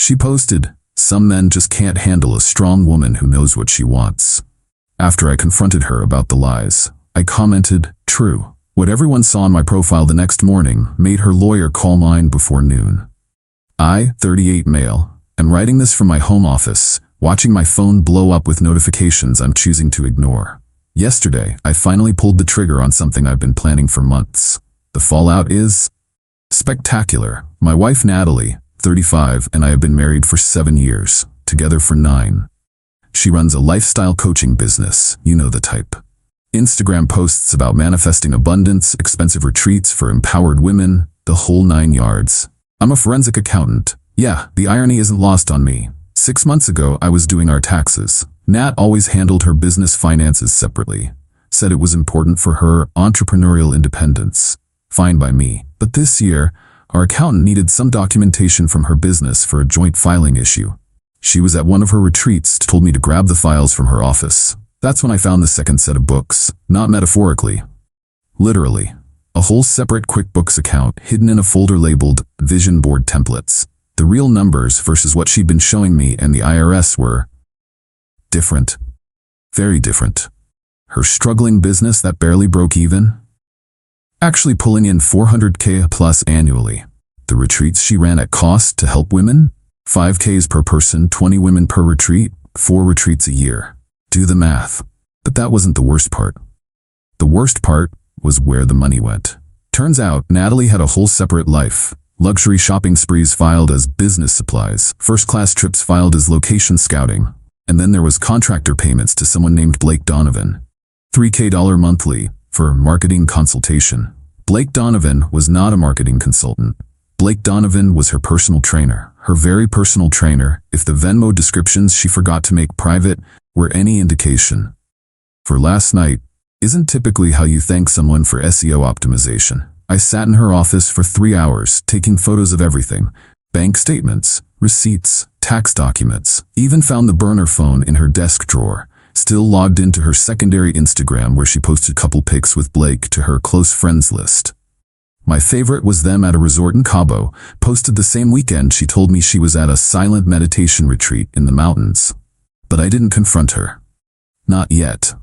She posted, "Some men just can't handle a strong woman who knows what she wants." After I confronted her about the lies, I commented, "True." What everyone saw on my profile the next morning made her lawyer call mine before noon. I, 38 male, am writing this from my home office, watching my phone blow up with notifications I'm choosing to ignore. Yesterday, I finally pulled the trigger on something I've been planning for months. The fallout is spectacular. My wife Natalie, 35, and I have been married for 7 years, together for 9. She runs a lifestyle coaching business, you know the type. Instagram posts about manifesting abundance, expensive retreats for empowered women, the whole 9 yards. I'm a forensic accountant. Yeah, the irony isn't lost on me. 6 months ago, I was doing our taxes. Nat always handled her business finances separately. Said it was important for her entrepreneurial independence. Fine by me. But this year, our accountant needed some documentation from her business for a joint filing issue. She was at one of her retreats, told me to grab the files from her office. That's when I found the second set of books, not metaphorically. Literally. A whole separate QuickBooks account hidden in a folder labeled Vision Board Templates. The real numbers versus what she'd been showing me and the IRS were different. Very different. Her struggling business that barely broke even, actually pulling in $400K plus annually. The retreats she ran at cost to help women, 5Ks per person, 20 women per retreat, 4 retreats a year. Do the math. But that wasn't the worst part. The worst part was where the money went. Turns out, Natalie had a whole separate life. Luxury shopping sprees filed as business supplies, first-class trips filed as location scouting, and then there was contractor payments to someone named Blake Donovan. $3K monthly for marketing consultation. Blake Donovan was not a marketing consultant. Blake Donovan was her personal trainer, her very personal trainer, if the Venmo descriptions she forgot to make private were any indication. For last night, isn't typically how you thank someone for SEO optimization. I sat in her office for 3 hours, taking photos of everything. Bank statements, receipts, tax documents, even found the burner phone in her desk drawer. Still logged into her secondary Instagram where she posted couple pics with Blake to her close friends list. My favorite was them at a resort in Cabo, posted the same weekend she told me she was at a silent meditation retreat in the mountains. But I didn't confront her. Not yet.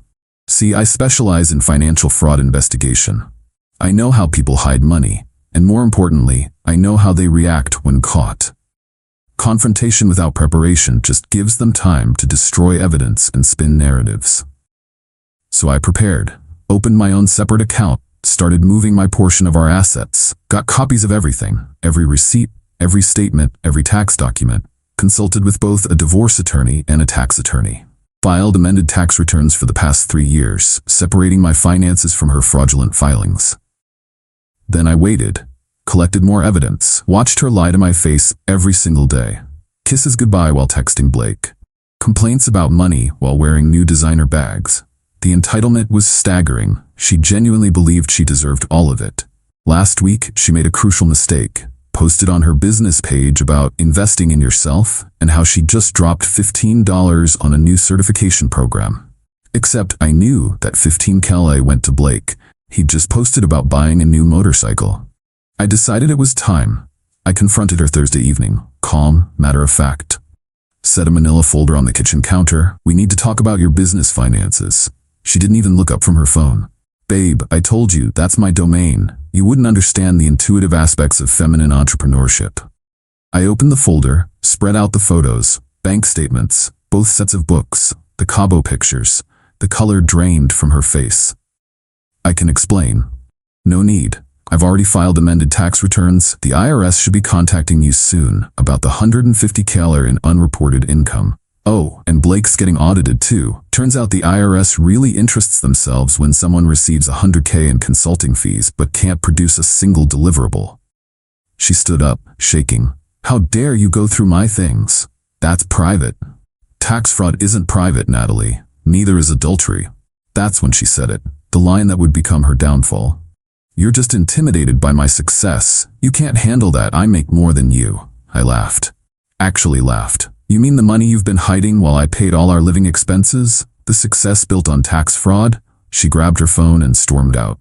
See, I specialize in financial fraud investigation. I know how people hide money, and more importantly, I know how they react when caught. Confrontation without preparation just gives them time to destroy evidence and spin narratives. So I prepared, opened my own separate account, started moving my portion of our assets, got copies of everything, every receipt, every statement, every tax document, consulted with both a divorce attorney and a tax attorney. Filed amended tax returns for the past 3 years, separating my finances from her fraudulent filings. Then I waited, collected more evidence, watched her lie to my face every single day. Kisses goodbye while texting Blake. Complaints about money while wearing new designer bags. The entitlement was staggering. She genuinely believed she deserved all of it. Last week, she made a crucial mistake. Posted on her business page about investing in yourself and how she just dropped $15 on a new certification program. Except I knew that $15K went to Blake. He'd just posted about buying a new motorcycle. I decided it was time. I confronted her Thursday evening, calm, matter of fact. Set a manila folder on the kitchen counter. We need to talk about your business finances. She didn't even look up from her phone. Babe, I told you, that's my domain. You wouldn't understand the intuitive aspects of feminine entrepreneurship. I opened the folder, spread out the photos, bank statements, both sets of books, the Cabo pictures. The color drained from her face. I can explain. No need. I've already filed amended tax returns. The IRS should be contacting you soon about the $150K in unreported income. Oh, and Blake's getting audited too. Turns out the IRS really interests themselves when someone receives $100K in consulting fees but can't produce a single deliverable. She stood up, shaking. How dare you go through my things? That's private. Tax fraud isn't private, Natalie. Neither is adultery. That's when she said it, the line that would become her downfall. You're just intimidated by my success. You can't handle that. I make more than you. I laughed. Actually laughed. You mean the money you've been hiding while I paid all our living expenses? The success built on tax fraud? She grabbed her phone and stormed out.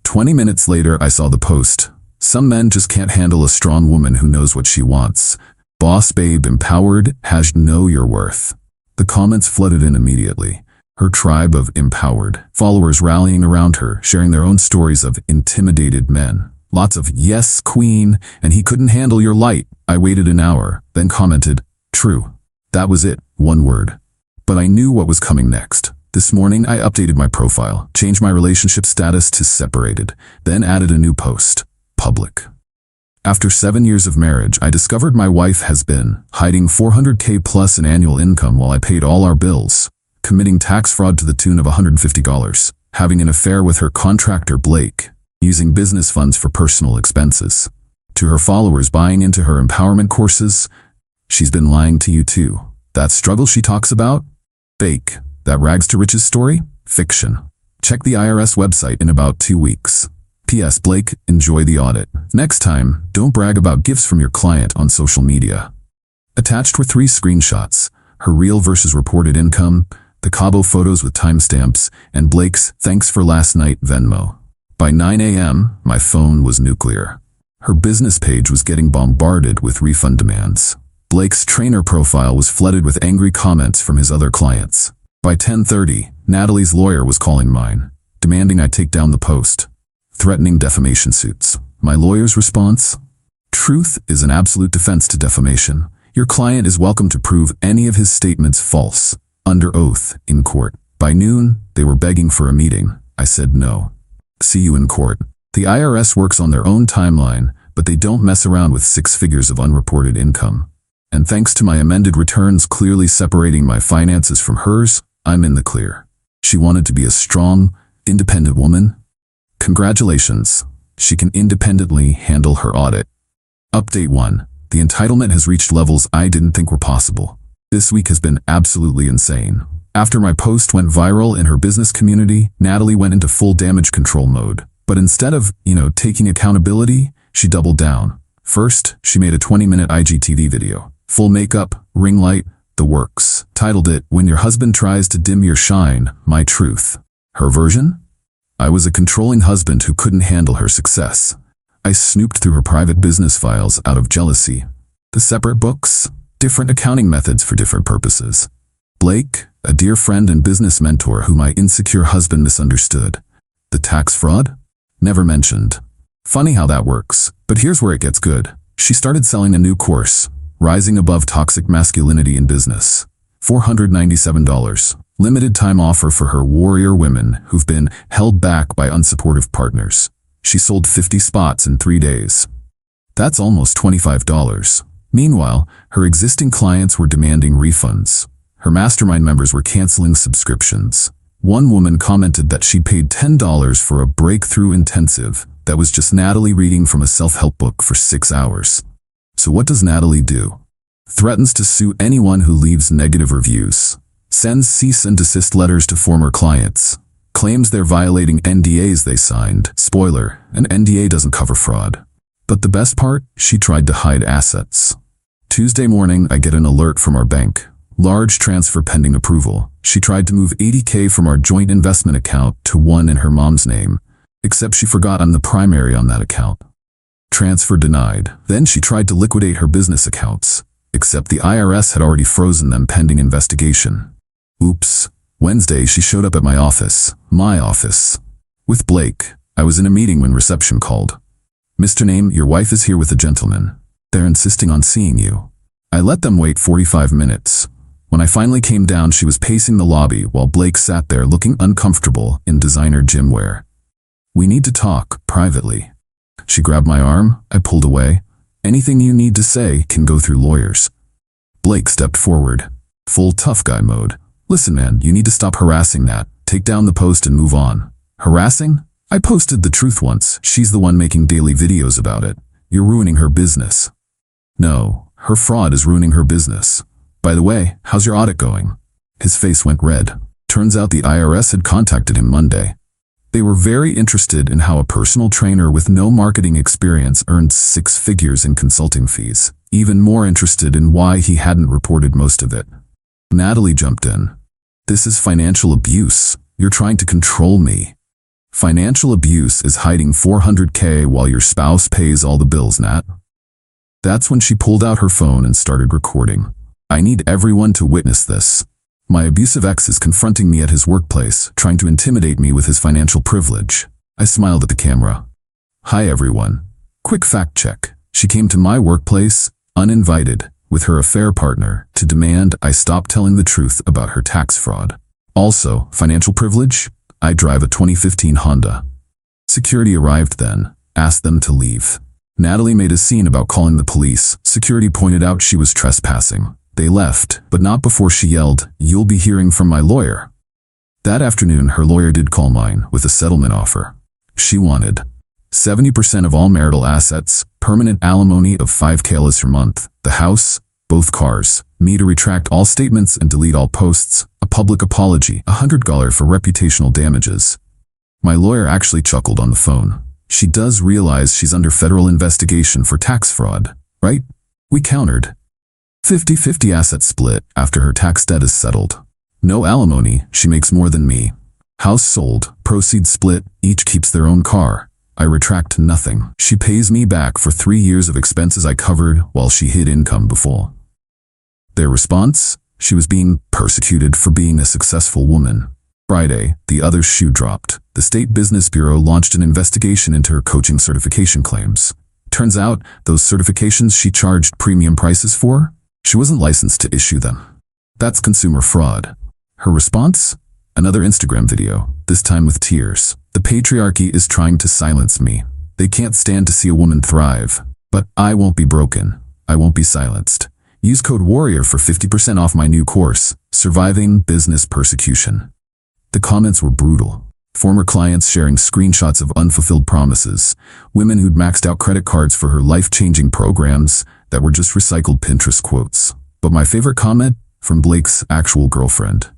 20 minutes later, I saw the post. Some men just can't handle a strong woman who knows what she wants. Boss babe empowered, #know your worth. The comments flooded in immediately. Her tribe of empowered followers rallying around her, sharing their own stories of intimidated men. Lots of "yes, queen," and "he couldn't handle your light." I waited an hour, then commented, "True." That was it, one word. But I knew what was coming next. This morning I updated my profile, changed my relationship status to separated, then added a new post, public. After 7 years of marriage, I discovered my wife has been hiding $400K plus in annual income while I paid all our bills, committing tax fraud to the tune of $150, having an affair with her contractor Blake, using business funds for personal expenses. To her followers buying into her empowerment courses, she's been lying to you too. That struggle she talks about? Fake. That rags to riches story? Fiction. Check the IRS website in about 2 weeks. P.S. Blake, enjoy the audit. Next time, don't brag about gifts from your client on social media. Attached were 3 screenshots, her real versus reported income, the Cabo photos with timestamps, and Blake's "thanks for last night" Venmo. By 9 a.m., my phone was nuclear. Her business page was getting bombarded with refund demands. Blake's trainer profile was flooded with angry comments from his other clients. By 10:30, Natalie's lawyer was calling mine, demanding I take down the post, threatening defamation suits. My lawyer's response? Truth is an absolute defense to defamation. Your client is welcome to prove any of his statements false, under oath, in court. By noon, they were begging for a meeting. I said no. See you in court. The IRS works on their own timeline, but they don't mess around with 6 figures of unreported income. And thanks to my amended returns clearly separating my finances from hers, I'm in the clear. She wanted to be a strong, independent woman. Congratulations. She can independently handle her audit. Update 1. The entitlement has reached levels I didn't think were possible. This week has been absolutely insane. After my post went viral in her business community, Natalie went into full damage control mode. But instead of, taking accountability, she doubled down. First, she made a 20-minute IGTV video. Full makeup, ring light, the works. Titled it, "When Your Husband Tries to Dim Your Shine, My Truth." Her version? I was a controlling husband who couldn't handle her success. I snooped through her private business files out of jealousy. The separate books? Different accounting methods for different purposes. Blake, a dear friend and business mentor whom my insecure husband misunderstood. The tax fraud? Never mentioned. Funny how that works, but here's where it gets good. She started selling a new course, Rising Above Toxic Masculinity in Business. $497. Limited time offer for her warrior women who've been held back by unsupportive partners. She sold 50 spots in 3 days. That's almost $25. Meanwhile, her existing clients were demanding refunds. Her mastermind members were canceling subscriptions. One woman commented that she paid $10 for a breakthrough intensive that was just Natalie reading from a self-help book for 6 hours. So what does Natalie do? Threatens to sue anyone who leaves negative reviews. Sends cease and desist letters to former clients. Claims they're violating NDAs they signed. Spoiler, an NDA doesn't cover fraud. But the best part? She tried to hide assets. Tuesday morning, I get an alert from our bank. Large transfer pending approval. She tried to move $80K from our joint investment account to one in her mom's name, except she forgot I'm the primary on that account. Transfer denied. Then she tried to liquidate her business accounts, except the IRS had already frozen them pending investigation. Oops. Wednesday, she showed up at my office. With Blake. I was in a meeting when reception called. "Mr. Name, your wife is here with a gentleman. They're insisting on seeing you." I let them wait 45 minutes. When I finally came down, she was pacing the lobby while Blake sat there looking uncomfortable in designer gym wear. "We need to talk, privately." She grabbed my arm. I pulled away. "Anything you need to say can go through lawyers." Blake stepped forward. Full tough guy mode. "Listen man, you need to stop harassing that. Take down the post and move on." Harassing? I posted the truth once. She's the one making daily videos about it. You're ruining her business. No, her fraud is ruining her business. By the way, how's your audit going? His face went red. Turns out the IRS had contacted him Monday. They were very interested in how a personal trainer with no marketing experience earned 6 figures in consulting fees. Even more interested in why he hadn't reported most of it. Natalie jumped in. "This is financial abuse. You're trying to control me." Financial abuse is hiding $400K while your spouse pays all the bills, Nat. That's when she pulled out her phone and started recording. I need everyone to witness this. My abusive ex is confronting me at his workplace, trying to intimidate me with his financial privilege. I smiled at the camera. Hi everyone. Quick fact check. She came to my workplace, uninvited, with her affair partner, to demand I stop telling the truth about her tax fraud. Also, financial privilege? I drive a 2015 Honda. Security arrived then, asked them to leave. Natalie made a scene about calling the police. Security pointed out she was trespassing. They left, but not before she yelled, "You'll be hearing from my lawyer." That afternoon, her lawyer did call mine with a settlement offer. She wanted 70% of all marital assets, permanent alimony of $5,000 per month, the house, both cars, me to retract all statements and delete all posts, a public apology, $100 for reputational damages. My lawyer actually chuckled on the phone. She does realize she's under federal investigation for tax fraud, right? We countered. 50-50 asset split after her tax debt is settled. No alimony, she makes more than me. House sold, proceeds split, each keeps their own car. I retract nothing. She pays me back for 3 years of expenses I covered while she hid income before. Their response? She was being persecuted for being a successful woman. Friday, the other shoe dropped. The State Business Bureau launched an investigation into her coaching certification claims. Turns out, those certifications she charged premium prices for? She wasn't licensed to issue them. That's consumer fraud. Her response? Another Instagram video, this time with tears. The patriarchy is trying to silence me. They can't stand to see a woman thrive. But I won't be broken. I won't be silenced. Use code WARRIOR for 50% off my new course, Surviving Business Persecution. The comments were brutal. Former clients sharing screenshots of unfulfilled promises, women who'd maxed out credit cards for her life-changing programs that were just recycled Pinterest quotes. But my favorite comment? From Blake's actual girlfriend.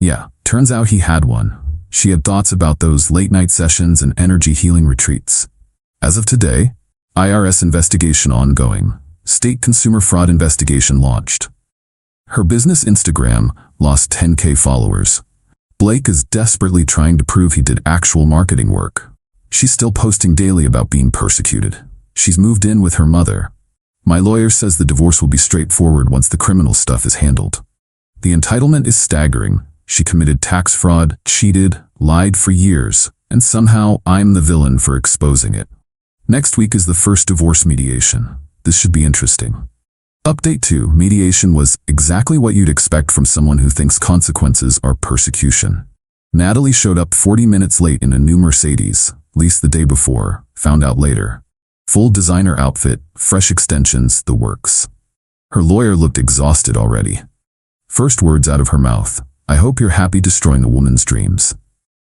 Yeah, turns out he had one. She had thoughts about those late-night sessions and energy healing retreats. As of today, IRS investigation ongoing. State consumer fraud investigation launched. Her business Instagram lost 10K followers. Blake is desperately trying to prove he did actual marketing work. She's still posting daily about being persecuted. She's moved in with her mother. My lawyer says the divorce will be straightforward once the criminal stuff is handled. The entitlement is staggering. She committed tax fraud, cheated, lied for years, and somehow I'm the villain for exposing it. Next week is the first divorce mediation. This should be interesting. Update 2. Mediation was exactly what you'd expect from someone who thinks consequences are persecution. Natalie showed up 40 minutes late in a new Mercedes, leased the day before, found out later. Full designer outfit, fresh extensions, the works. Her lawyer looked exhausted already. First words out of her mouth, "I hope you're happy destroying a woman's dreams."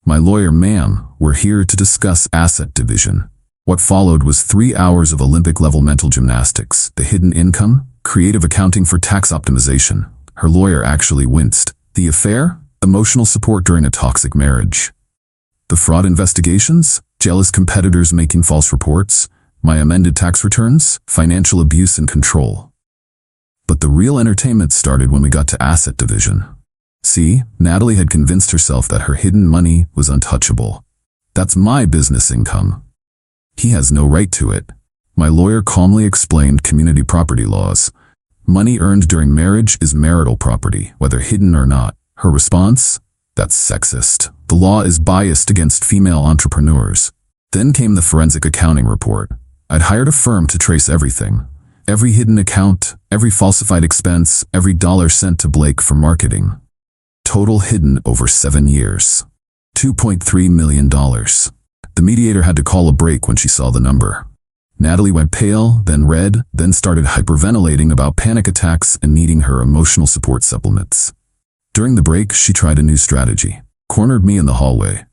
My lawyer, "Ma'am, we're here to discuss asset division." What followed was 3 hours of Olympic-level mental gymnastics, the hidden income, creative accounting for tax optimization. Her lawyer actually winced. The affair? Emotional support during a toxic marriage. The fraud investigations? Jealous competitors making false reports? My amended tax returns? Financial abuse and control. But the real entertainment started when we got to asset division. See, Natalie had convinced herself that her hidden money was untouchable. That's my business income. He has no right to it. My lawyer calmly explained community property laws. Money earned during marriage is marital property, whether hidden or not. Her response? That's sexist. The law is biased against female entrepreneurs. Then came the forensic accounting report. I'd hired a firm to trace everything. Every hidden account, every falsified expense, every dollar sent to Blake for marketing. Total hidden over 7 years. $2.3 million. The mediator had to call a break when she saw the number. Natalie went pale, then red, then started hyperventilating about panic attacks and needing her emotional support supplements. During the break, she tried a new strategy. Cornered me in the hallway.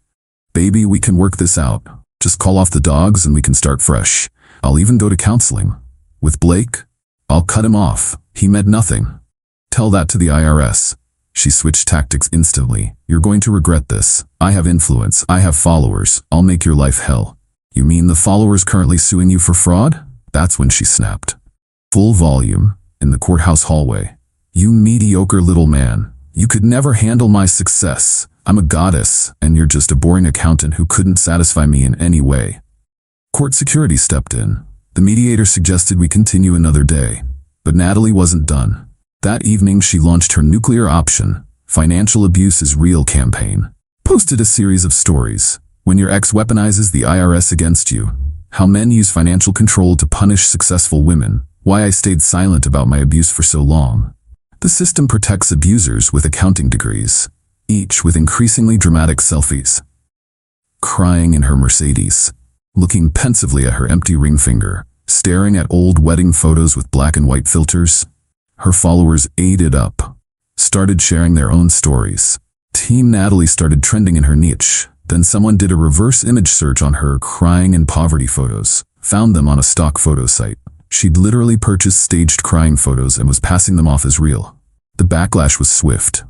"Baby, we can work this out. Just call off the dogs and we can start fresh. I'll even go to counseling. With Blake, I'll cut him off. He meant nothing. Tell that to the IRS." She switched tactics instantly. "You're going to regret this. I have influence. I have followers. I'll make your life hell." "You mean the followers currently suing you for fraud?" That's when she snapped. Full volume, in the courthouse hallway. "You mediocre little man. You could never handle my success. I'm a goddess, and you're just a boring accountant who couldn't satisfy me in any way." Court security stepped in. The mediator suggested we continue another day, but Natalie wasn't done. That evening she launched her nuclear option, Financial Abuse is Real campaign. Posted a series of stories. When your ex weaponizes the IRS against you, how men use financial control to punish successful women, why I stayed silent about my abuse for so long. The system protects abusers with accounting degrees, each with increasingly dramatic selfies. Crying in her Mercedes, looking pensively at her empty ring finger, staring at old wedding photos with black and white filters. Her followers ate it up, started sharing their own stories. Team Natalie started trending in her niche. Then someone did a reverse image search on her crying in poverty photos, found them on a stock photo site. She'd literally purchased staged crying photos and was passing them off as real. The backlash was swift.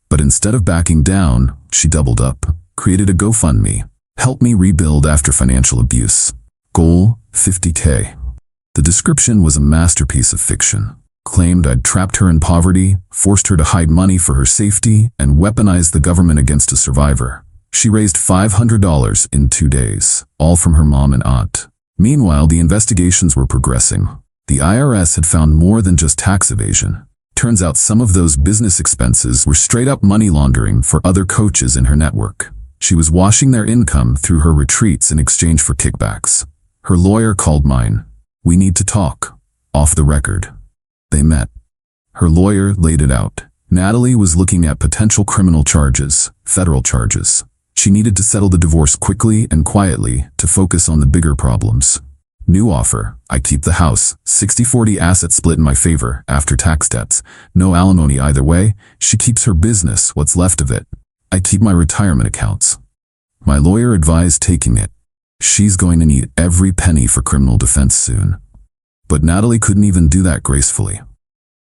But instead of backing down, she doubled up, created a GoFundMe. Help me rebuild after financial abuse. Goal, $50K. The description was a masterpiece of fiction. Claimed I'd trapped her in poverty, forced her to hide money for her safety, and weaponized the government against a survivor. She raised $500 in 2 days, all from her mom and aunt. Meanwhile, the investigations were progressing. The IRS had found more than just tax evasion. Turns out some of those business expenses were straight-up money laundering for other coaches in her network. She was washing their income through her retreats in exchange for kickbacks. Her lawyer called mine. We need to talk. Off the record. They met. Her lawyer laid it out. Natalie was looking at potential criminal charges, federal charges. She needed to settle the divorce quickly and quietly to focus on the bigger problems. New offer. I keep the house, 60-40 asset split in my favor, after tax debts. No alimony either way. She keeps her business, what's left of it. I keep my retirement accounts. My lawyer advised taking it. She's going to need every penny for criminal defense soon. But Natalie couldn't even do that gracefully.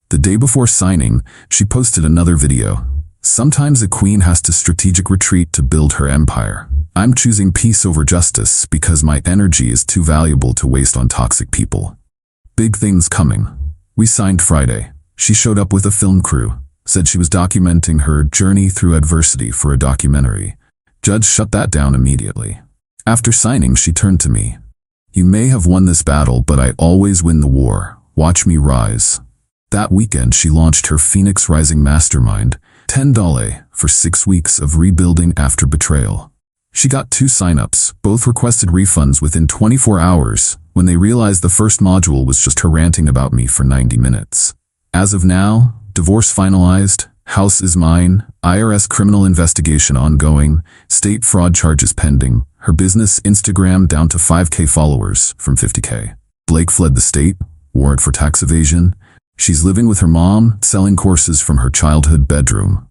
The day before signing, she posted another video. Sometimes a queen has to strategic retreat to build her empire. I'm choosing peace over justice because my energy is too valuable to waste on toxic people. Big things coming. We signed Friday. She showed up with a film crew, said she was documenting her journey through adversity for a documentary. Judge shut that down immediately. After signing, she turned to me. You may have won this battle, but I always win the war. Watch me rise. That weekend, she launched her Phoenix Rising Mastermind, $10 for 6 weeks of rebuilding after betrayal. She got 2 signups, both requested refunds within 24 hours when they realized the first module was just her ranting about me for 90 minutes. As of now, divorce finalized, house is mine, IRS criminal investigation ongoing, state fraud charges pending, her business Instagram down to 5K followers from 50K. Blake fled the state, warrant for tax evasion. She's living with her mom, selling courses from her childhood bedroom.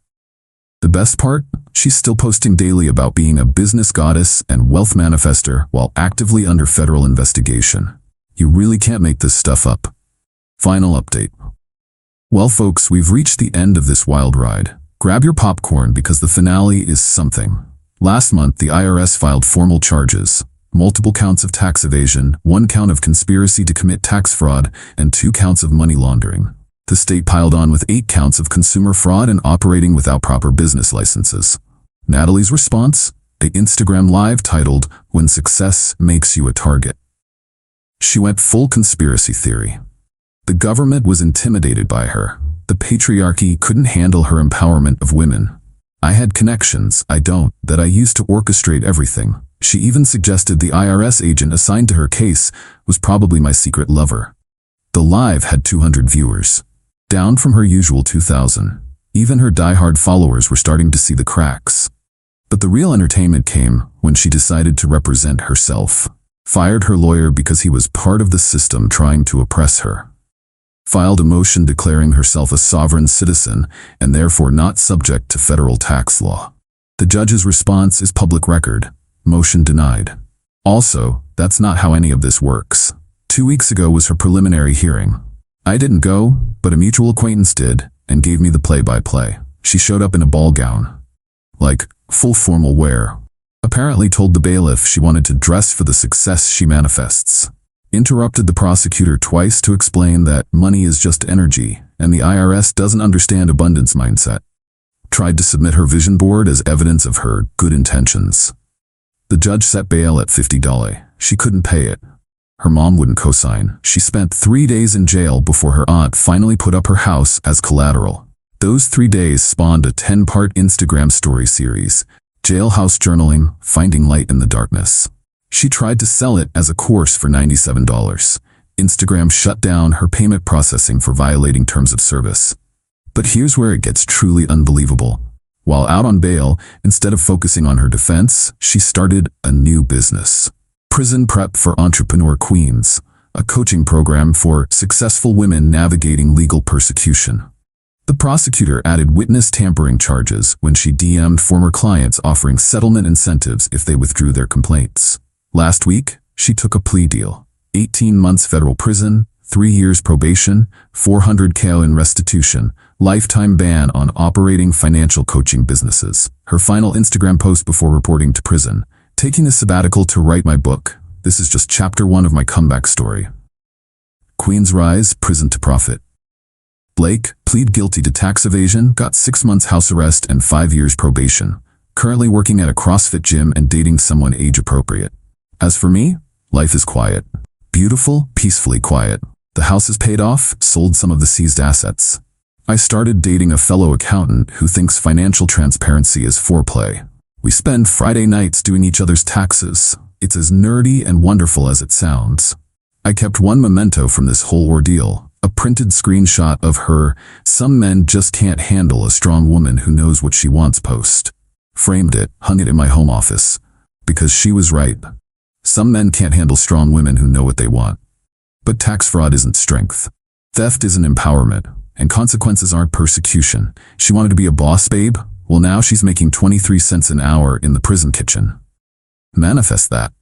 The best part? She's still posting daily about being a business goddess and wealth manifester while actively under federal investigation. You really can't make this stuff up. Final update. Well folks, we've reached the end of this wild ride. Grab your popcorn because the finale is something. Last month, the IRS filed formal charges. Multiple counts of tax evasion, 1 count of conspiracy to commit tax fraud, and 2 counts of money laundering. The state piled on with 8 counts of consumer fraud and operating without proper business licenses. Natalie's response? An Instagram live titled, When Success Makes You a Target. She went full conspiracy theory. The government was intimidated by her. The patriarchy couldn't handle her empowerment of women. I had connections, I don't, that I used to orchestrate everything. She even suggested the IRS agent assigned to her case was probably my secret lover. The live had 200 viewers, down from her usual 2,000. Even her diehard followers were starting to see the cracks. But the real entertainment came when she decided to represent herself. Fired her lawyer because he was part of the system trying to oppress her. Filed a motion declaring herself a sovereign citizen and therefore not subject to federal tax law. The judge's response is public record. Motion denied. Also, that's not how any of this works. 2 weeks ago was her preliminary hearing. I didn't go, but a mutual acquaintance did and gave me the play-by-play. She showed up in a ball gown. Like, full formal wear. Apparently told the bailiff she wanted to dress for the success she manifests. Interrupted the prosecutor twice to explain that money is just energy and the IRS doesn't understand abundance mindset. Tried to submit her vision board as evidence of her good intentions. The judge set bail at $50. She couldn't pay it. Her mom wouldn't co-sign. She spent 3 days in jail before her aunt finally put up her house as collateral. Those 3 days spawned a 10-part Instagram story series, Jailhouse Journaling, Finding Light in the Darkness. She tried to sell it as a course for $97. Instagram shut down her payment processing for violating terms of service. But here's where it gets truly unbelievable. While out on bail, instead of focusing on her defense, she started a new business. Prison Prep for Entrepreneur Queens, a coaching program for successful women navigating legal persecution. The prosecutor added witness tampering charges when she DM'd former clients offering settlement incentives if they withdrew their complaints. Last week, she took a plea deal. 18 months federal prison, 3 years probation, $400,000 in restitution, lifetime ban on operating financial coaching businesses. Her final Instagram post before reporting to prison: taking a sabbatical to write my book. This is just chapter 1 of my comeback story. Queen's rise, prison to profit. Blake, plead guilty to tax evasion, got 6 months house arrest and 5 years probation. Currently working at a CrossFit gym and dating someone age appropriate. As for me, life is quiet. Beautiful, peacefully quiet. The house is paid off, sold some of the seized assets. I started dating a fellow accountant who thinks financial transparency is foreplay. We spend Friday nights doing each other's taxes. It's as nerdy and wonderful as it sounds. I kept one memento from this whole ordeal, a printed screenshot of her "Some men just can't handle a strong woman who knows what she wants" post. Framed it, hung it in my home office. Because she was right. Some men can't handle strong women who know what they want. But tax fraud isn't strength. Theft isn't empowerment. And consequences aren't persecution. She wanted to be a boss babe? Well, now she's making 23 cents an hour in the prison kitchen. Manifest that.